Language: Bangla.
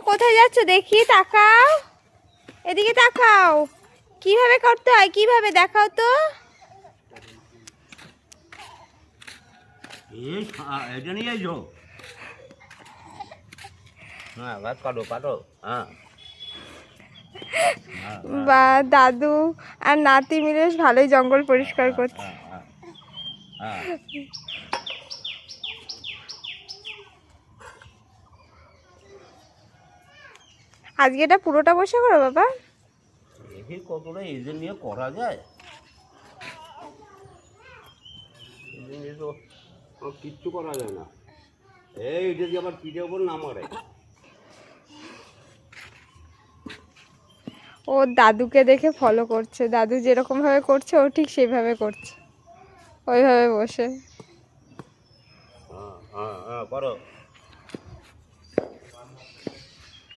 কোথায় যাচ্ছ দেখি, তাকাও, এদিকে তাকাও। কিভাবে করতে হয়, কিভাবে দেখাও তো। এটা নিয়ে যাও। হ্যাঁ, কাটো কাটো। হ্যাঁ, বা দাদু আর নাতি মিলে বেশ ভালোই জঙ্গল পরিষ্কার করছে। হ্যাঁ। আজকে এটা পুরোটা বসে করো বাবা। দেখি কতটা এদের নিয়ে করা যায়। এদের নিয়ে তো কিচ্ছু করা যায় না। এইটা দিয়ে আবার পিঠের ওপর না মারে। ও দাদুকে দেখে ফলো করছে, দাদু যেরকম ভাবে করছে ও ঠিক সেইভাবে করছে, ওইভাবে বসে। হ্যাঁ হ্যাঁ হ্যাঁ, করো।